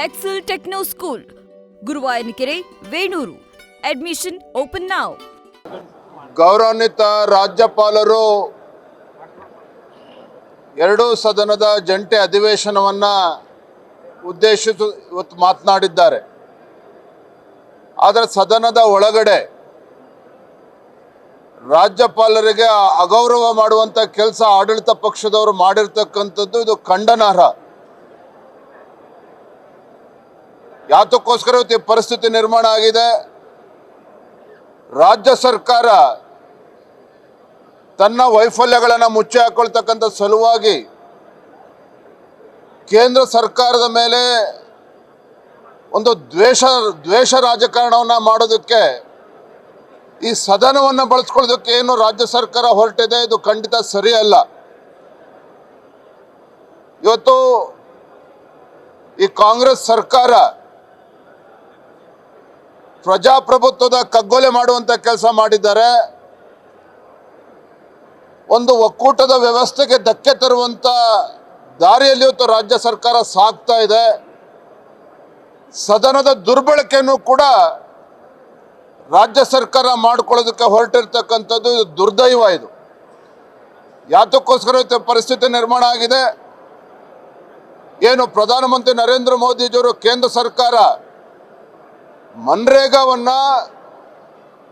Excel Techno School, Guruvayanakere, Venur. Admission open now. ಗೌರವಾನ್ವಿತ ರಾಜ್ಯಪಾಲರು ಎರಡೂ ಸದನದ ಜಂಟಿ ಅಧಿವೇಶನವನ್ನು ಉದ್ದೇಶಿಸಿ ಇವತ್ತು ಮಾತನಾಡಿದ್ದಾರೆ. ಆದರೆ ಸದನದ ಒಳಗಡೆ ರಾಜ್ಯಪಾಲರಿಗೆ ಅಗೌರವ ಮಾಡುವಂಥ ಕೆಲಸ ಆಡಳಿತ ಪಕ್ಷದವರು ಮಾಡಿರ್ತಕ್ಕಂಥದ್ದು ಇದು ಖಂಡನಾರ್ಹ. ಯಾತಕ್ಕೋಸ್ಕರ ಇವತ್ತು ಈ ಪರಿಸ್ಥಿತಿ ನಿರ್ಮಾಣ ಆಗಿದೆ. ರಾಜ್ಯ ಸರ್ಕಾರ ತನ್ನ ವೈಫಲ್ಯಗಳನ್ನು ಮುಚ್ಚಿ ಹಾಕೊಳ್ತಕ್ಕಂಥ ಸಲುವಾಗಿ ಕೇಂದ್ರ ಸರ್ಕಾರದ ಮೇಲೆ ಒಂದು ದ್ವೇಷ ರಾಜಕಾರಣವನ್ನು ಮಾಡೋದಕ್ಕೆ ಈ ಸದನವನ್ನು ಬಳಸ್ಕೊಳ್ಳೋದಕ್ಕೆ ಏನು ರಾಜ್ಯ ಸರ್ಕಾರ ಹೊರಟಿದೆ, ಇದು ಖಂಡಿತ ಸರಿಯಲ್ಲ. ಇವತ್ತು ಈ ಕಾಂಗ್ರೆಸ್ ಸರ್ಕಾರ ಪ್ರಜಾಪ್ರಭುತ್ವದ ಕಗ್ಗೊಲೆ ಮಾಡುವಂಥ ಕೆಲಸ ಮಾಡಿದ್ದಾರೆ. ಒಂದು ಒಕ್ಕೂಟದ ವ್ಯವಸ್ಥೆಗೆ ಧಕ್ಕೆ ತರುವಂಥ ದಾರಿಯಲ್ಲಿ ಇವತ್ತು ರಾಜ್ಯ ಸರ್ಕಾರ ಸಾಗ್ತಾ ಇದೆ. ಸದನದ ದುರ್ಬಳಕೆಯನ್ನು ಕೂಡ ರಾಜ್ಯ ಸರ್ಕಾರ ಮಾಡಿಕೊಳ್ಳೋದಕ್ಕೆ ಹೊರಟಿರ್ತಕ್ಕಂಥದ್ದು ಇದು ದುರ್ದೈವ. ಇದು ಯಾತಕ್ಕೋಸ್ಕರ ಇವತ್ತು ಪರಿಸ್ಥಿತಿ ನಿರ್ಮಾಣ ಆಗಿದೆ. ಏನು ಪ್ರಧಾನಮಂತ್ರಿ ನರೇಂದ್ರ ಮೋದಿಜಿಯವರು ಕೇಂದ್ರ ಸರ್ಕಾರ ಮನ್ರೇಗಾವನ್ನು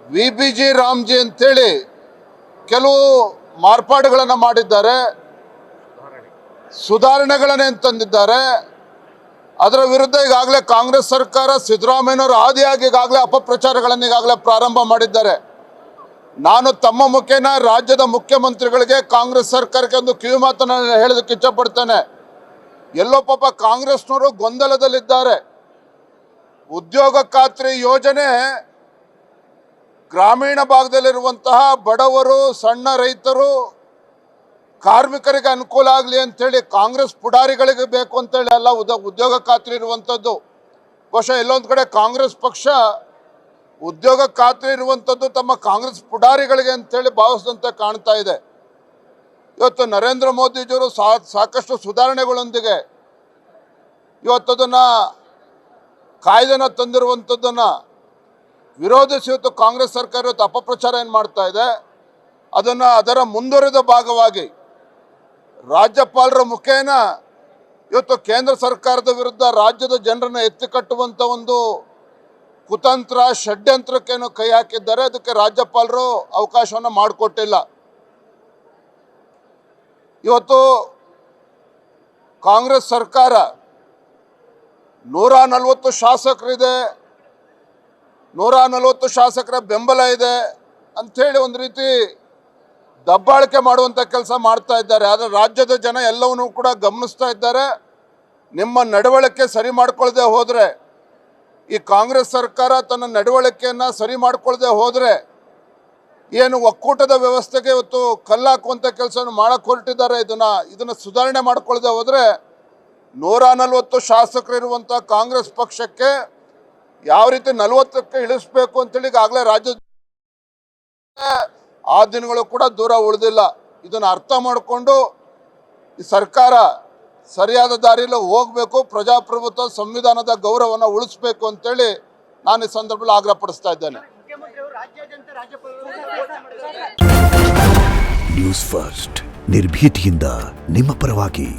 VBG ರಾಮ್ಜಿ ಅಂತೇಳಿ ಕೆಲವು ಮಾರ್ಪಾಡುಗಳನ್ನು ಮಾಡಿದ್ದಾರೆ, ಸುಧಾರಣೆಗಳನ್ನೇ ತಂದಿದ್ದಾರೆ. ಅದರ ವಿರುದ್ಧ ಈಗಾಗಲೇ ಕಾಂಗ್ರೆಸ್ ಸರ್ಕಾರ ಸಿದ್ದರಾಮಯ್ಯನವರು ಆದಿಯಾಗಿ ಈಗಾಗಲೇ ಅಪಪ್ರಚಾರಗಳನ್ನು ಈಗಾಗಲೇ ಪ್ರಾರಂಭ ಮಾಡಿದ್ದಾರೆ. ನಾನು ತಮ್ಮ ಮುಖೇನ ರಾಜ್ಯದ ಮುಖ್ಯಮಂತ್ರಿಗಳಿಗೆ ಕಾಂಗ್ರೆಸ್ ಸರ್ಕಾರಕ್ಕೆ ಒಂದು ಕಿವಿ ಮಾತನ್ನು ಹೇಳೋದಕ್ಕೆ ಇಚ್ಛಪಡ್ತೇನೆ. ಎಲ್ಲೋ ಪಾಪ ಕಾಂಗ್ರೆಸ್ನವರು ಗೊಂದಲದಲ್ಲಿದ್ದಾರೆ. ಉದ್ಯೋಗ ಖಾತ್ರಿ ಯೋಜನೆ ಗ್ರಾಮೀಣ ಭಾಗದಲ್ಲಿರುವಂತಹ ಬಡವರು, ಸಣ್ಣ ರೈತರು, ಕಾರ್ಮಿಕರಿಗೆ ಅನುಕೂಲ ಆಗಲಿ ಅಂಥೇಳಿ ಕಾಂಗ್ರೆಸ್ ಪುಡಾರಿಗಳಿಗೆ ಬೇಕು ಅಂತೇಳಿ ಎಲ್ಲ ಉದ್ಯೋಗ ಖಾತ್ರಿ ಇರುವಂಥದ್ದು. ಬಹುಶಃ ಎಲ್ಲೊಂದು ಕಡೆ ಕಾಂಗ್ರೆಸ್ ಪಕ್ಷ ಉದ್ಯೋಗ ಖಾತ್ರಿ ಇರುವಂಥದ್ದು ತಮ್ಮ ಕಾಂಗ್ರೆಸ್ ಪುಡಾರಿಗಳಿಗೆ ಅಂಥೇಳಿ ಭಾವಿಸಿದಂತೆ ಕಾಣ್ತಾ ಇದೆ. ಇವತ್ತು ನರೇಂದ್ರ ಮೋದಿಜಿಯವರು ಸಾಕಷ್ಟು ಸುಧಾರಣೆಗಳೊಂದಿಗೆ ಇವತ್ತದನ್ನು ಕಾಯ್ದೆನ ತಂದಿರುವಂಥದ್ದನ್ನು ವಿರೋಧಿಸಿ ಇವತ್ತು ಕಾಂಗ್ರೆಸ್ ಸರ್ಕಾರ ಇವತ್ತು ಅಪಪ್ರಚಾರ ಏನು ಮಾಡ್ತಾ ಇದೆ, ಅದರ ಮುಂದುವರಿದ ಭಾಗವಾಗಿ ರಾಜ್ಯಪಾಲರ ಮುಖೇನ ಇವತ್ತು ಕೇಂದ್ರ ಸರ್ಕಾರದ ವಿರುದ್ಧ ರಾಜ್ಯದ ಜನರನ್ನು ಎತ್ತಿಕಟ್ಟುವಂಥ ಒಂದು ಕುತಂತ್ರ ಷಡ್ಯಂತ್ರಕ್ಕೇನು ಕೈ ಹಾಕಿದ್ದಾರೆ. ಅದಕ್ಕೆ ರಾಜ್ಯಪಾಲರು ಅವಕಾಶವನ್ನು ಮಾಡಿಕೊಟ್ಟಿಲ್ಲ. ಇವತ್ತು ಕಾಂಗ್ರೆಸ್ ಸರ್ಕಾರ 140 ಶಾಸಕರಿದೆ, 140 ಶಾಸಕರ ಬೆಂಬಲ ಇದೆ ಅಂಥೇಳಿ ಒಂದು ರೀತಿ ದಬ್ಬಾಳಿಕೆ ಮಾಡುವಂಥ ಕೆಲಸ ಮಾಡ್ತಾ ಇದ್ದಾರೆ. ಆದರೆ ರಾಜ್ಯದ ಜನ ಎಲ್ಲವನ್ನೂ ಕೂಡ ಗಮನಿಸ್ತಾ ಇದ್ದಾರೆ. ನಿಮ್ಮ ನಡವಳಿಕೆ ಸರಿ ಮಾಡ್ಕೊಳ್ಳದೆ ಹೋದರೆ, ಈ ಕಾಂಗ್ರೆಸ್ ಸರ್ಕಾರ ತನ್ನ ನಡವಳಿಕೆಯನ್ನು ಸರಿ ಮಾಡ್ಕೊಳ್ಳದೆ ಹೋದರೆ ಏನು ಒಕ್ಕೂಟದ ವ್ಯವಸ್ಥೆಗೆ ಇವತ್ತು ಕಲ್ಲಾಕುವಂಥ ಕೆಲಸವನ್ನು ಮಾಡಕ್ಕೆ ಹೊರಟಿದ್ದಾರೆ. ಇದನ್ನು ಸುಧಾರಣೆ ಮಾಡ್ಕೊಳ್ಳದೆ ಹೋದರೆ 140 ಶಾಸಕರಿರುವಂಥ ಕಾಂಗ್ರೆಸ್ ಪಕ್ಷಕ್ಕೆ ಯಾವ ರೀತಿ 40ಕ್ಕೆ ಇಳಿಸ್ಬೇಕು ಅಂತೇಳಿ ಈಗಾಗಲೇ ರಾಜ್ಯ ಆ ದಿನಗಳು ಕೂಡ ದೂರ ಉಳಿದಿಲ್ಲ. ಇದನ್ನು ಅರ್ಥ ಮಾಡಿಕೊಂಡು ಈ ಸರ್ಕಾರ ಸರಿಯಾದ ದಾರಿಯಲ್ಲಿ ಹೋಗಬೇಕು, ಪ್ರಜಾಪ್ರಭುತ್ವ ಸಂವಿಧಾನದ ಗೌರವವನ್ನು ಉಳಿಸ್ಬೇಕು ಅಂತೇಳಿ ನಾನು ಈ ಸಂದರ್ಭದಲ್ಲಿ ಆಗ್ರಹಪಡಿಸ್ತಾ ಇದ್ದೇನೆ. ನ್ಯೂಸ್ ಫಸ್ಟ್ ನಿರ್ಭೀತಿಯಿಂದ ನಿಮ್ಮ ಪರವಾಗಿ.